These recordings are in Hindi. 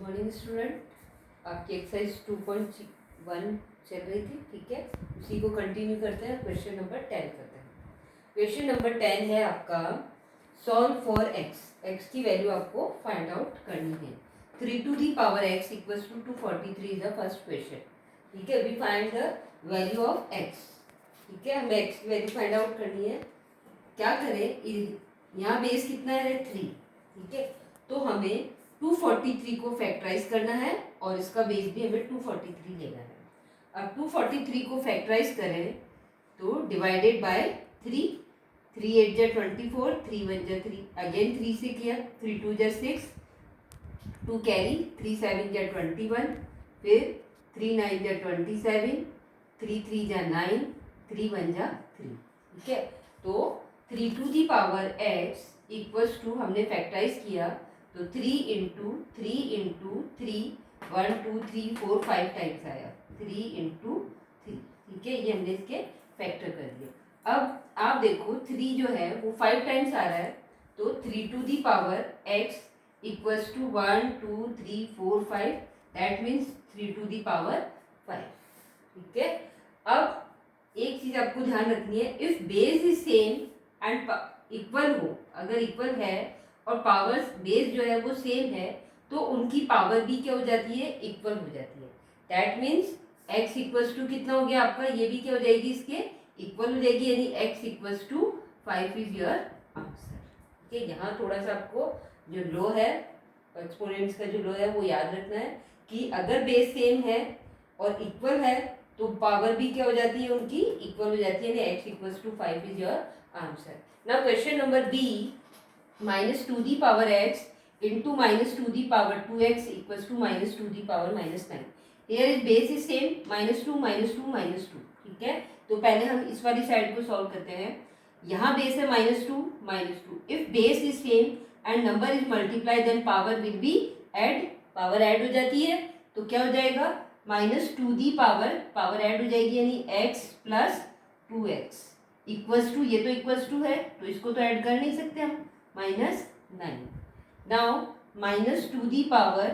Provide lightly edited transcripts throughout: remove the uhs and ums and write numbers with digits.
मॉर्निंग स्टूडेंट, आपकी एक्सरसाइज 2.1 चल रही थी, ठीक है। उसी को कंटिन्यू करते हैं, क्वेश्चन नंबर 10 करते हैं। क्वेश्चन नंबर 10 है आपका सॉल्व फॉर एक्स। एक्स की वैल्यू आपको फाइंड आउट करनी है। 3 to the power x equals to 243 is the first question, ठीक है। We find the value of X, ठीक है। हमें एक्स की वैल्यू फाइंड आउट करनी है। क्या करें, यहाँ बेस कितना है 3, ठीक है। तो हमें 243 को फैक्टराइज करना है और इसका बेस भी हमें 243 लेना है। अब 243 को फैक्टराइज करें तो डिवाइडेड बाय 3, 3 8 जा 24, 3 1 जा 3, अगेन 3 से किया, 3 2 जा 6, 2 कैरी, 3 7 जा 21, फिर 3 9 जा 27, 3 3 जा 9, 3 1 जा 3, ठीक है। तो 3 to the power x equals to, हमने फैक्टराइज किया तो 3 इंटू 3 1 2 3 4 5 टाइम्स आया, 3 इंटू 3, ठीक है। ये हमने इसके फैक्टर कर दिया। अब आप देखो 3 जो है वो 5 टाइम्स आ रहा है, तो 3 to the power x equals to 1 2 3 4 5, that means 3 to the power 5, ठीक है। अब एक चीज आपको ध्यान रखनी है, if base is same and equal हो, अगर इक्वल है और पावर्स बेस जो है वो सेम है, तो उनकी पावर भी क्या हो जाती है, इक्वल हो जाती है। That means x equals to कितना हो गया आपका, ये भी क्या हो जाएगी, इसके इक्वल हो जाएगी, यानी x equals to 5 is your answer, ठीक है। यहाँ थोड़ा सा आपको जो लो है, एक्सपोनेंट्स का जो लो है वो याद रखना है कि अगर बेस सेम है और इक्वल है तो पावर भी क्या हो जाती है, उनकी इक्वल हो जाती है, यानी x equals to 5 is your answer. Now question number B, -2 the power x into -2 the power 2x equals to -2 the power -9. Here is base is same, -2 -2 -2, ठीक है। तो पहले हम इस वाली साइड को सॉल्व करते हैं। यहाँ बेस है -2 -2, if base is same and number is multiply then power will be add, power add हो जाती है तो क्या हो जाएगा, -2 दी पावर ऐड हो जाएगी, यानी x plus 2x equals to, ये तो इक्वल्स टू है तो इसको तो ऐड कर नहीं सकते हम, -9। Now -2 the power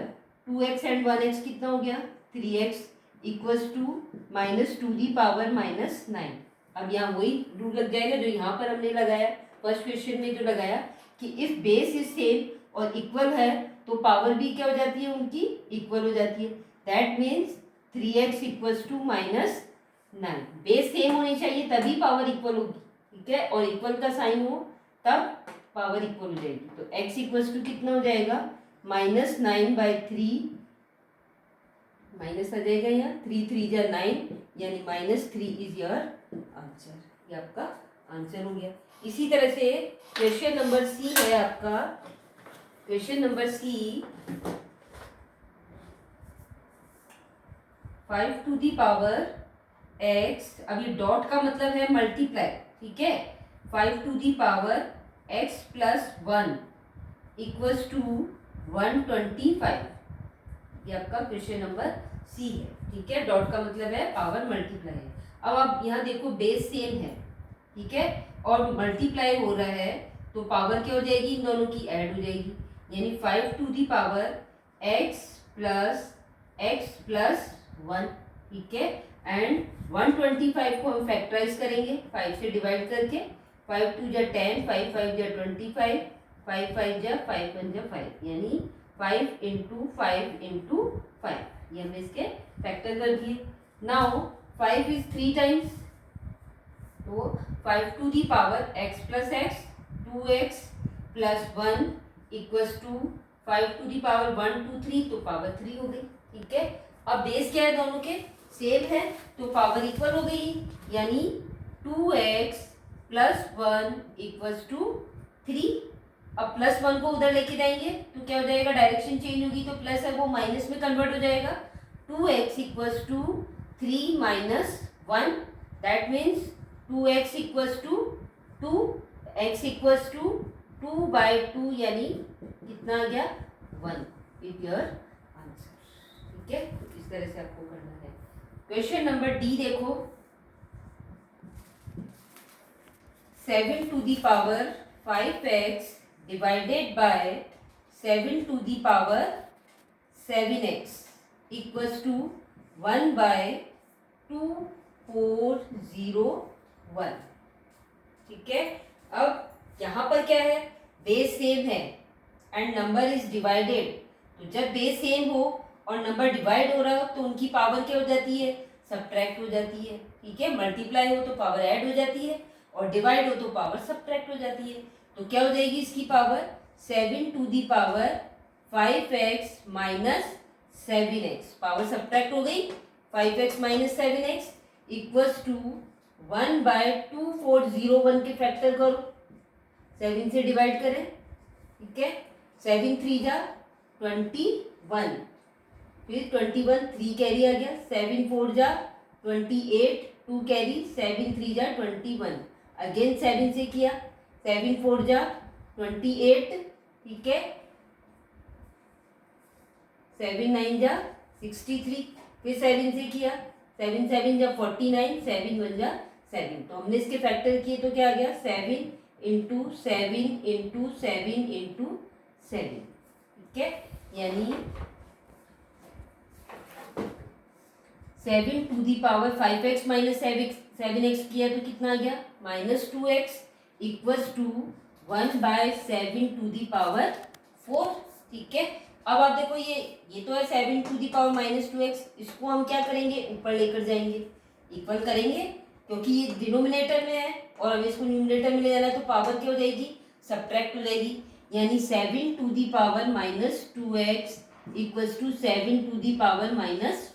2x and 1x कितना हो गया, 3x equals to -2 the power -9। अब यहाँ वही रूल लग जाएगा जो यहाँ पर हमने लगाया, फर्स्ट क्वेश्चन में जो लगाया कि इफ बेस इज सेम और इक्वल है तो पावर भी क्या हो जाती है, उनकी इक्वल हो जाती है। That means 3x equals to -9। Base same होनी चाहिए तभी पावर इक्वल होगी, ठीक है, और इक्वल का साइन हो तब पावर इक्वल हो जाएगी। तो x इक्वल्स टू कितना हो जाएगा, -9/3, माइनस आ जाएगा यहाँ, 3 3 जा 9, यानी -3 इज योर आंसर। ये आपका आंसर हो गया। इसी तरह से क्वेश्चन नंबर सी है आपका, question number C 5 to the power x, अब ये डॉट का मतलब है मल्टीप्लाई, ठीक है। 5 to the power x plus 1 equals to 125, ये आपका क्वेश्चन नंबर सी है, ठीक है। डॉट का मतलब है पावर मल्टीप्लाई है। अब आप यहाँ देखो बेस सेम है, ठीक है, और मल्टीप्लाई हो रहा है तो पावर क्या हो जाएगी, इन दोनों की ऐड हो जाएगी, यानी 5 to the power x plus 1, ठीक है। एंड 125 को हम फैक्टराइज करेंगे 5 से डिवाइड करके, 5 2 जा 10, 5 5 जा 25, 5 5 जा 5 1 जा 5, यानी 5 इंटू 5 इंटू 5, ये हमने इसके फैक्टर कर दिए। नाउ 5 इज 3 टाइम्स, तो 5 to the power x plus x 2x plus 1 equals to 5 to the power 1 2 3, तो पावर 3 हो गई, ठीक है। अब बेस क्या है, दोनों के सेम है तो पावर इक्वल हो गई, यानी 2x प्लस 1 इक्वल्स टू 3। अब प्लस 1 को उधर लेके जाएंगे तो क्या हो जाएगा, डायरेक्शन चेंज होगी तो प्लस है वो माइनस में कन्वर्ट हो जाएगा, 2x equals to 3 - 1, that means 2x equals to 2, x equals to 2/2, यानी कितना आ गया, 1 इज योर आंसर, ठीक है। तो इस तरह से आपको करना है। क्वेश्चन नंबर डी देखो, 7 to the power 5x divided by 7 to the power 7x equals to 1/2401। ठीक है, अब यहाँ पर क्या है, बेस सेम है एंड नंबर इज डिवाइडेड। तो जब बेस सेम हो और नंबर डिवाइड हो रहा हो तो उनकी पावर क्या हो जाती है, सब्ट्रैक्ट हो जाती है। ठीक है, मल्टीप्लाई हो तो पावर ऐड हो जाती है और डिवाइड हो तो पावर सब्ट्रैक्ट हो जाती है। तो क्या हो जाएगी इसकी power, 7^5x minus 7x, power subtract हो गई, 5x minus 7x equals to 1/2401 के फैक्टर करो, 7 से डिवाइड करें। ठीक है, 7×3 = 21, फिर 21 3 कैरी आ गया, 7×4 = 28, 2 कैरी, 7×3 = 21, अगेन 7 से किया, 7×4 = 28। ठीक है, 7×9 = 63, फिर 7 से किया, 7×7 = 49, 7×1 = 7। तो हमने इसके फैक्टर किए तो क्या आ गया, 7 × 7 × 7 × 7। ठीक है, यानी 7^5x माइनस 7x किया तो कितना आ गया, -2x इक्वल्स टू 1/7^4। ठीक है, अब आप देखो ये तो है 7^-2x, इसको हम क्या करेंगे, ऊपर लेकर जाएंगे, इक्वल करेंगे, क्योंकि ये डिनोमिनेटर में है और हमें इसको न्यूमरेटर में ले जाना है तो पावर क्या हो जाएगी, सब्ट्रैक्ट हो जाएगी, यानी 7^-2x equals to 7^-4, power minus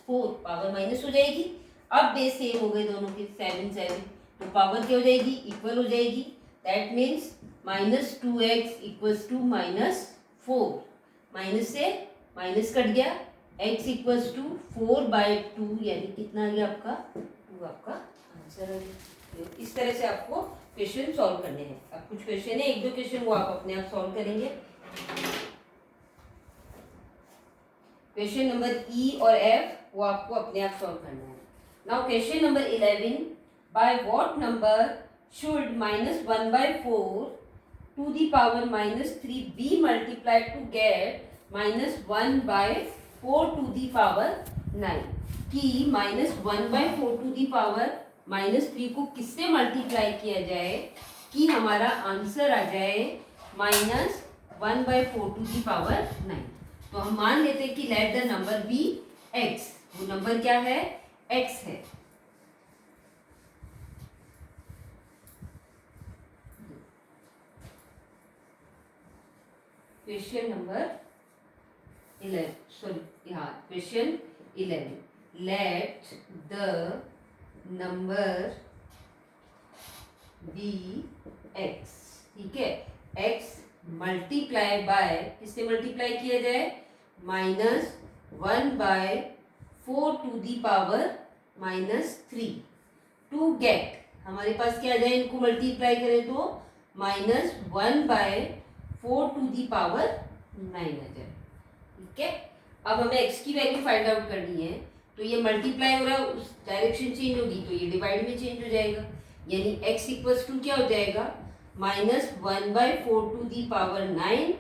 हो जाएगी। अब बेस सेम हो गए दोनों के, 7 7, तो पावर क्या हो जाएगी, इक्वल हो जाएगी, that means -2x equals to -4, minus से माइनस कट गया, x इक्वल्स टू 4/2, यानी कितना आ गया आपका 2, आपका आंसर आ गया। इस तरह से आपको क्वेश्चन सॉल्व करने हैं। अब कुछ क्वेश्चन है, 1-2 क्वेश्चन वो आप अपने आप सॉल्व करेंगे। क्वेश्चन नंबर ई और एफ वो आपको अपने आप सॉल्व करना है। Now question number 11, by what number should -1/4 to the power -3 be multiplied to get -1/4 to the power 9, कि -1/4 to the power -3 को किससे मल्टीप्लाई किया जाए कि हमारा आंसर आ जाए -1/4 to the power 9। तो हम मान लेते हैं कि let the number be x, वो नंबर क्या है, x है। क्वेश्चन नंबर 11, सॉरी हाँ, question 11, let the number be x। ठीक है, x मल्टीप्लाई बाय, किससे मल्टीप्लाई किया जाए, -1/4 to the power -3 to get, हमारे पास क्या आ जाए, इनको मल्टीप्लाई करें तो -1/4 to the power 9 आ जाए। ठीक है, अब हमें x की वैल्यू फाइंड आउट करनी है, तो ये मल्टीप्लाई हो रहा है, उस डायरेक्शन चेंज होगी तो ये डिवाइड में चेंज हो जाएगा, यानी x इक्वल्स टू क्या हो जाएगा, -1/4 to the power 9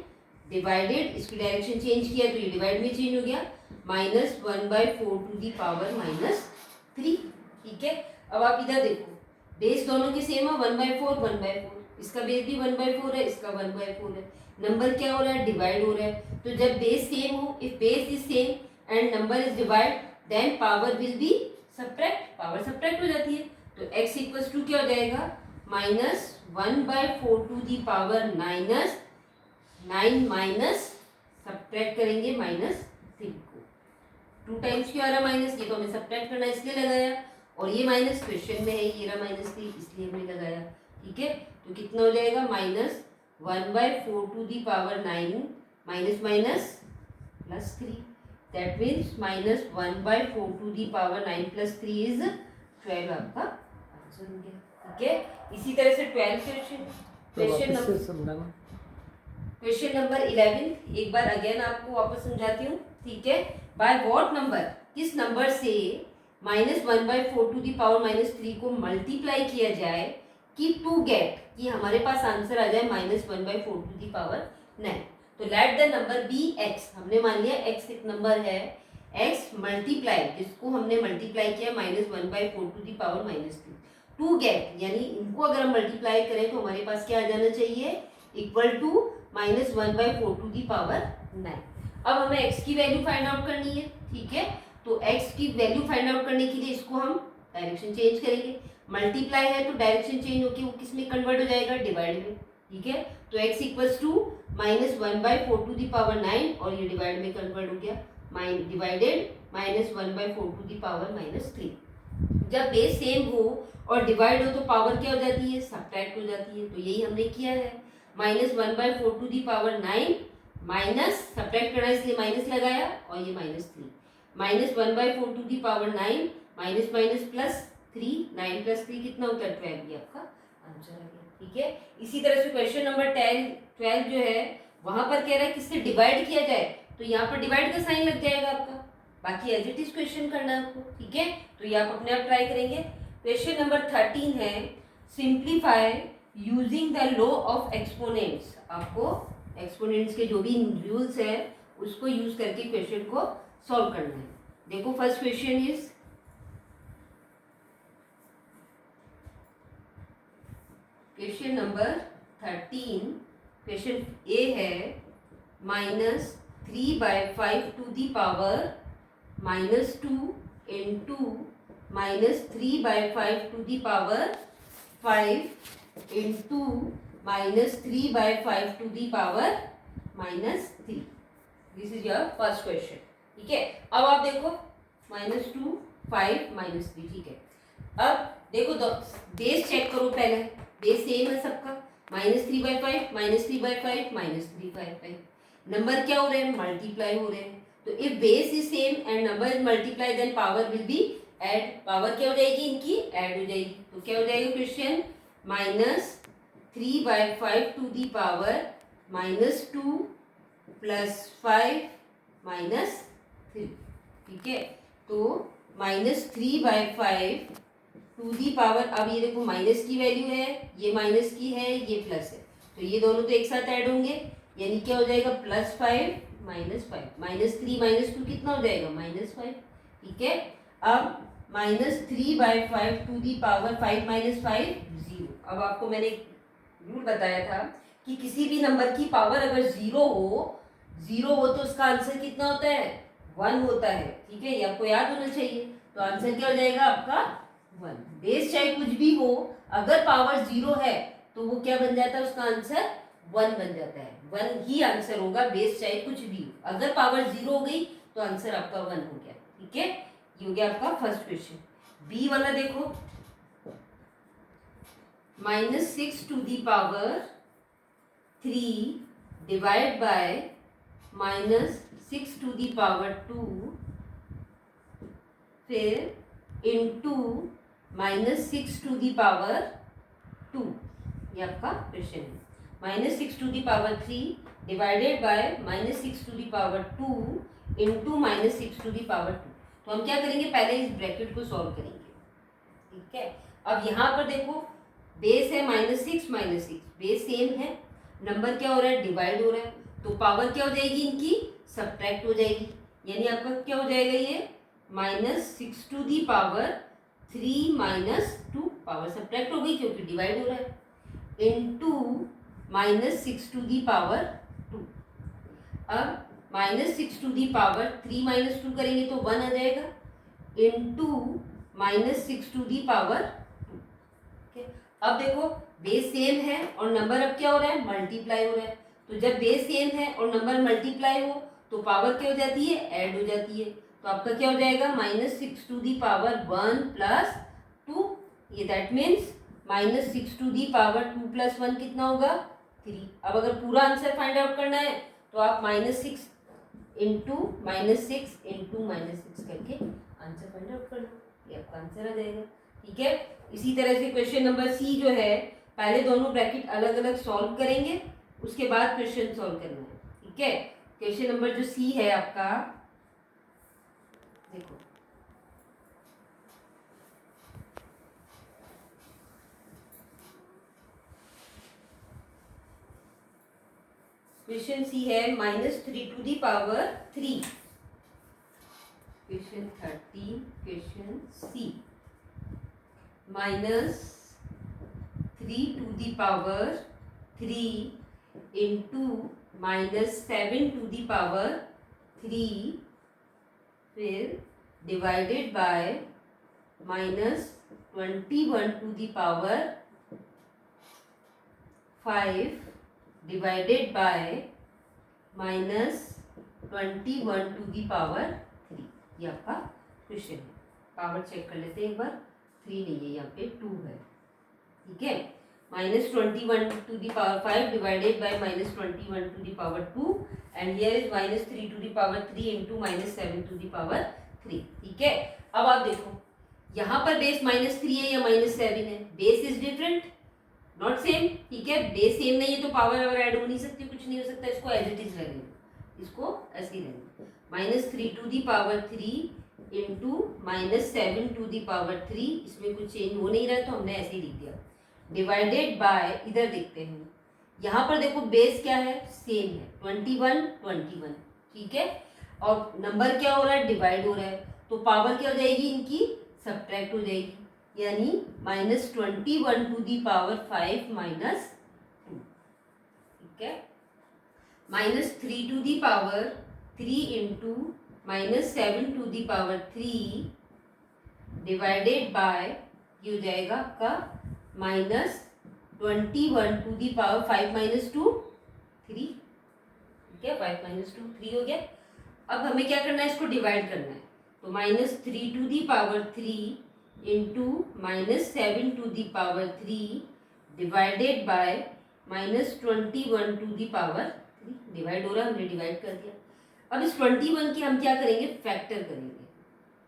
डिवाइडेड, इसकी डायरेक्शन चेंज किया तो ये डिवाइड में चेंज हो गया, -1/4 to the power -3। ठीक है, अब आप इधर देखो, बेस दोनों के सेम है, 1/4 1/4, इसका बेस भी 1/4 है, इसका 1/4 है, नंबर क्या हो रहा है, डिवाइड हो रहा है। तो जब बेस सेम हो, if base is same and number is divide, then power will be subtract, power subtract हो जाती है। तो x इक्वल्स टू क्या हो जाएगा, -1/4 to the power -9 minus subtract करेंगे -3 को, 2 टाइम्स क्यों आ रहा माइनस, ये तो हमें सब्ट्रैक्ट करना इसलिए लगाया, और ये माइनस क्वेश्चन में है, ये रहा -3 इसलिए हमने लगाया। ठीक है, तो कितना हो जाएगा, -1/4 to the power 9 minus minus +3, that means -1/4 to the power 9 + 3 is 12, आपका आंसर हो गया। ठीक है, इसी तरह से 12 क्वेश्चन नंबर 11 एक बार अगेन आपको वापस समझाती हूँ। ठीक है, बाय व्हाट नंबर, किस नंबर से -1/4 to the power -3 को मल्टीप्लाई किया जाए कि टू गेट, कि हमारे पास आंसर आ जाए -1/4 to the power 9। तो let the number be x, हमने मान लिया एक्स एक नंबर है, एक्स मल्टीप्लाई, जिसको हमने मल्टीप्लाई किया -1/4 to the power -3 to get, यानी इनको अगर हम मल्टीप्लाई करें तो हमारे पास क्या आ जाना चाहिए, equal to -1/4 to the power 9। अब हमें x की वैल्यू फाइंड आउट करनी है, ठीक है। तो x की वैल्यू फाइंड आउट करने के लिए इसको हम डायरेक्शन चेंज करेंगे, मल्टीप्लाई है तो डायरेक्शन चेंज होकर वो किस में कन्वर्ट हो जाएगा, डिवाइड में, ठीक है। तो x equals to -1/4 to the power 9 और ये डिवाइड में कन्वर्ट हो गया, डिवाइडेड -1/4 टू दी पावर -3। जब बेस सेम हो और डिवाइड हो तो पावर क्या हो जाती है, सब्ट्रैक्ट हो जाती है। तो यही हमने किया है, -1/4 to the power 9 minus, subtract करना इसलिए माइनस लगाया, और ये -3, -1/4 to the power 9 minus minus +3, 9 + 3 कितना होता है, 12, ये आपका आंसर आ गया, ठीक है। इसी तरह से क्वेश्चन नंबर 12 जो है वहां पर कह रहा है किससे डिवाइड किया जाए, तो यहाँ पर डिवाइड का साइन लग जाएगा आपका, बाकी एज इट इज क्वेश्चन करना है आपको, ठीक है। तो ये आप अपने आप ट्राई करेंगे। क्वेश्चन नंबर 13 है, simplify using the law of exponents. आपको एक्सपोनेंट्स के जो भी रूल्स है उसको यूज करके क्वेश्चन को सॉल्व करना है। देखो first question is, question number 13, question A है -3/5 to the power -2 into -3/5 to the power 5 into -3/5 to the power -3। This is your first question, ठीक है। अब आप देखो -2, 5, -3, ठीक है। अब देखो बेस चेक करो, पहले बेस सेम है सबका, -3/5, -3/5, -3/5, नंबर क्या हो रहे हैं, मल्टीप्लाई हो रहे हैं। तो if base is same and number is multiply then power will be add, power क्या हो जाएगी इनकी, ऐड हो जाएगी। तो क्या हो जाएगा क्वेश्चन, -3/5 टू दी पावर -2 + 5 -3, ठीक है। तो -3/5 टू दी पावर, अब ये देखो माइनस की वैल्यू है, ये माइनस की है, ये प्लस है, तो ये दोनों तो एक साथ ऐड होंगे, यानी क्या हो जाएगा, +5 -5 -3 -2 कितना हो जाएगा, -5, ठीक है। अब -3/5 टू दी पावर 5 - 5 0। अब आपको मैंने रूल बताया था कि किसी भी नंबर की पावर अगर 0 हो तो उसका आंसर कितना होता है, 1 होता है, ठीक है, ये आपको याद होना चाहिए। तो आंसर क्या हो जाएगा आपका 1। बेस चाहे कुछ भी हो, अगर पावर 0 है तो वो क्या बन जाता है, उसका आंसर 1 बन जाता है, 1 ही आंसर होगा, बेस चाहे कुछ भी हो। अगर पावर 0 हो गई तो आंसर आपका 1 हो गया, ठीक है। ये हो गया आपका फर्स्ट क्वेश्चन। बी वाला देखो, -6 to the power 3 divide by -6 to the power 2 फिर इंटू -6 टू दी पावर 2, ये आपका क्वेश्चन है। -6 to the power 3 divided by -6 to the power 2 into -6 to the power 2। तो हम क्या करेंगे, पहले इस ब्रैकेट को सॉल्व करेंगे, ठीक है। अब यहाँ पर देखो बेस है -6, बेस सेम है, नंबर क्या हो रहा है, डिवाइड हो रहा है, तो पावर क्या हो जाएगी इनकी, सब्ट्रैक्ट हो जाएगी, यानी आपका क्या हो जाएगा, ये -6 to the power 3 -2, power subtract हो गई क्योंकि डिवाइड हो रहा है, इंटू -6 टू दी पावर 2। अब -6 टू दी पावर 3 -2 करेंगे तो 1 आ जाएगा, इंटू -6 टू दी पावर 2, ठीक है। अब देखो बेस सेम है और नंबर अब क्या हो रहा है, मल्टीप्लाई हो रहा है, तो जब बेस सेम है और नंबर मल्टीप्लाई हो तो पावर क्या हो जाती है, ऐड हो जाती है। तो आपका क्या हो जाएगा, -6 टू दी पावर 1 + 2, ये that means -6 to the power 2 + 1 कितना होगा, 3। अब अगर पूरा आंसर फाइंड आउट करना है तो आप -6 इंटू -6 इंटू -6 करके आंसर फाइंड आउट कर लो, ये आपका आंसर आ जाएगा, ठीक है। इसी तरह से क्वेश्चन नंबर सी जो है, पहले दोनों ब्रैकेट अलग अलग सॉल्व करेंगे, उसके बाद क्वेश्चन सॉल्व करना है, ठीक है। क्वेश्चन नंबर जो सी है आपका, देखो क्वेश्चन सी है -3 to the power 3। Question 13 question C -3 to the power 3 into -7 to the power 3 फिर divided by -21 to the power 5 divided by -21 to the power 3। ये आपका क्वेश्चन है। पावर चेक कर लेते हैं एक बार। 3 नहीं है, यहाँ पे 2 है। ठीक है, -21 to the power 5 divided by -21 to the power 2 and here is -3 to the power 3 into -7 to the power 3। ठीक है, अब आप देखो यहाँ पर बेस -3 है या -7 है, base is different not same. ठीक है, बेस सेम नहीं है तो पावर और ऐड हो नहीं सकती, कुछ नहीं हो सकता। इसको एज इट इज लगेंगे, इसको ऐसे ही लगेंगे। -3 to the power 3 into -7 to the power 3, इसमें कुछ चेंज हो नहीं रहा है तो हमने ऐसे ही लिख दिया। डिवाइडेड बाय, इधर देखते हैं, यहाँ पर देखो बेस क्या है, सेम है 21। ठीक है, और नंबर क्या हो रहा है, डिवाइड हो रहा है, तो पावर क्या हो जाएगी इनकी, सब्ट्रैक्ट हो जाएगी, यानी -21 टू दी पावर 5 -2। ठीक है, -3 to the power 3 into -7 to the power 3 divided by, ये हो जाएगा आपका -21 टू दी पावर 5 -2 3। ठीक है, 5 -2 3 हो गया। अब हमें क्या करना है, इसको डिवाइड करना है, तो -3 to the power 3 into -7 to the power 3 divided by -21 to the power 3। Divide हो रहा है, हमने डिवाइड कर दिया। अब इस 21 की हम क्या करेंगे, फैक्टर करेंगे।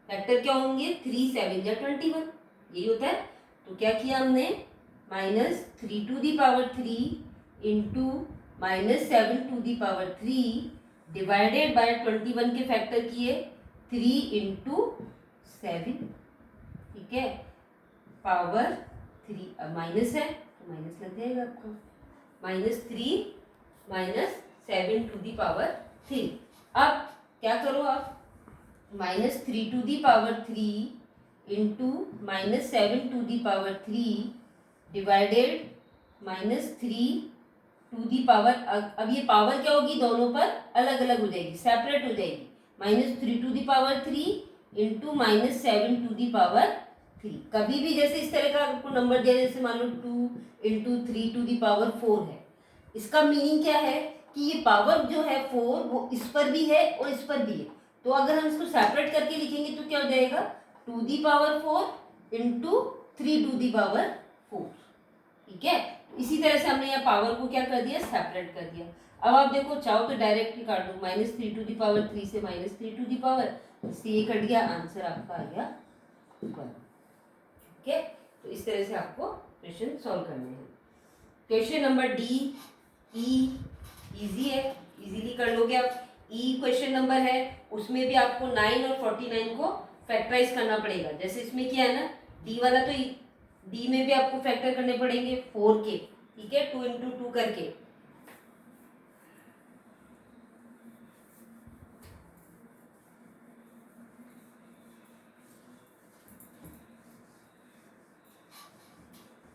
फैक्टर क्या होंगे, 3 7 या 21, यही होता है। तो क्या किया हमने, -3 to the power 3 into -7 to the power 3 divided by 21 के फैक्टर किए 3 इंटू 7। ठीक है, पावर 3, अब माइनस है तो माइनस लग जाएगा आपको, -3 -7 टू दी पावर 3। अब क्या करो आप, -3 to the power 3 into -7 to the power 3 divided -3 to the power, अब ये पावर क्या होगी, दोनों पर अलग अलग हो जाएगी, सेपरेट हो जाएगी। -3 to the power 3 into -7 to the power 3। कभी भी जैसे इस तरह का आपको नंबर दिया, जैसे मान लो 2 इंटू 3 टू दी पावर 4 है, इसका मीनिंग क्या है कि ये पावर जो है 4 वो इस पर भी है और इस पर भी है। तो अगर हम इसको सेपरेट करके लिखेंगे तो क्या हो जाएगा, 2 the power 4 into 3 to the power 4। ठीक है, इसी तरह से हमने यहाँ पावर को क्या कर दिया, सेपरेट कर दिया। अब आप देखो, चाहो तो डायरेक्ट ही काट दो, -3 टू दी पावर 3 से -3 टू दी पावर, इससे ये कट गया, आंसर आपका आ गया 1। ठीक है, तो इस तरह से आपको क्वेश्चन सॉल्व करने हैं। क्वेश्चन नंबर डी, ई इजी है, इजीली कर लोगे आप। ई क्वेश्चन नंबर है, उसमें भी आपको 9 और 49 को फैक्टराइज करना पड़ेगा। जैसे इसमें किया है ना, डी वाला, तो डी में भी आपको फैक्टर करने पड़ेंगे 4 के। ठीक है, 2 इंटू 2 करके।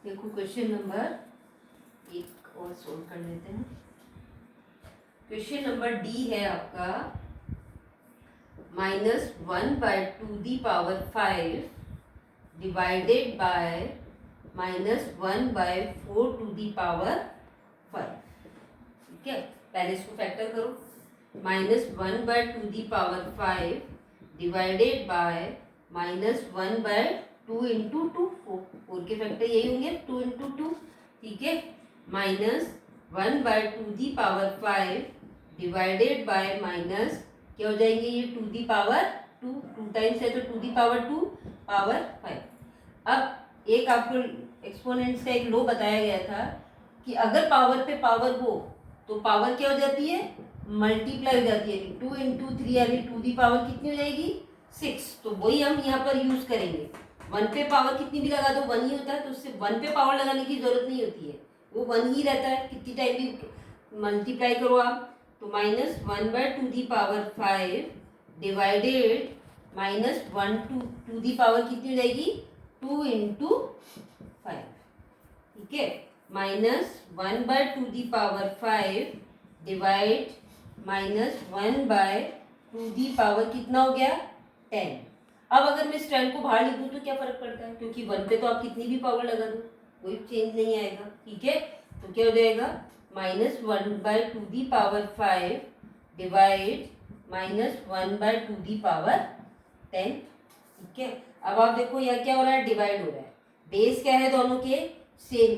देखो क्वेश्चन नंबर एक और सोल्व कर लेते हैं। क्वेश्चन नंबर डी है आपका, -1/2 the power 5 divided by -1/4 to the power 5। ठीक है, पहले इसको फैक्टर करो, -1/2 the power 5 divided by -1/2 into 2, 4 के फैक्टर यही होंगे, 2 इंटू 2। ठीक है, -1/2 the power 5 divided bye minus, क्या हो जाएंगे ये, 2 दी पावर 2, 2 टाइम्स है तो 2 दी पावर 2 पावर 5। अब एक आपको एक्सपोनेंट्स का एक लॉ बताया गया था कि अगर पावर पे पावर हो तो पावर क्या हो जाती है, मल्टीप्लाई हो जाती है। 2 इंटू 3 यानी 2 दी पावर कितनी हो जाएगी, 6। तो वही हम यहाँ पर यूज करेंगे। 1 पे पावर कितनी भी लगा दो 1 ही होता है, तो उससे 1 पे पावर लगाने की जरूरत नहीं होती है, वो 1 ही रहता है कितनी टाइम भी मल्टीप्लाई करो आप, तो -1/2 डिवाइडेड -1 कितनी हो जाएगी, 2 इंटू 5, ठीक है। -1/2 डिवाइड -1/2 कितना हो गया, 10। अब अगर मैं इस 10 को बाहर लिख दूं तो क्या फर्क पड़ता है, क्योंकि 1 पे तो आप कितनी भी पावर लगा दो कोई चेंज नहीं आएगा, ठीक है। तो क्या हो जाएगा, -1/2 डिवाइड -1/2 ठीक है। अब आप देखो यह क्या हो रहा है, डिवाइड हो रहा है। बेस क्या है, दोनों के सेम है,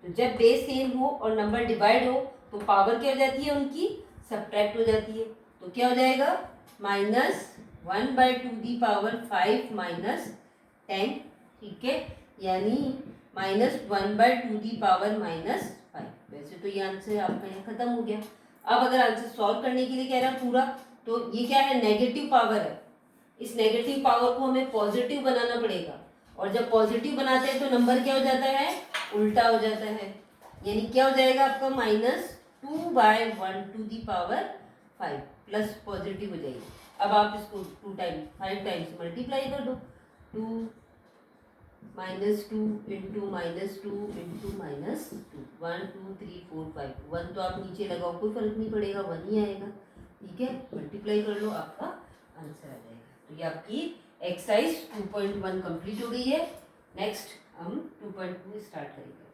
तो जब बेस सेम हो और नंबर डिवाइड हो तो पावर क्या हो जाती है, उनकी सब्ट्रैक्ट हो जाती है। तो क्या हो जाएगा, -1/2 ठीक है, यानी -1/2 वैसे तो ये आंसर आपका यहाँ खत्म हो गया। अब अगर आंसर सॉल्व करने के लिए कह रहा है पूरा, तो ये क्या है, नेगेटिव पावर है। इस नेगेटिव पावर को हमें पॉजिटिव बनाना पड़ेगा, और जब पॉजिटिव बनाते हैं तो नंबर क्या हो जाता है, उल्टा हो जाता है। यानी क्या हो जाएगा आपका, -2/1 प्लस पॉजिटिव हो जाएगी। अब आप इसको 5 टाइम्स मल्टीप्लाई कर दो, 2 -2 इंटू -2 इंटू -2, 1 2 3 4 5, 1 तो आप नीचे लगाओ कोई फर्क नहीं पड़ेगा, 1 ही आएगा, ठीक है। मल्टीप्लाई कर लो, आपका आंसर आ जाएगा। तो ये आपकी एक्सरसाइज 2.1 कंप्लीट हो गई है। नेक्स्ट हम 2.2 स्टार्ट करेंगे।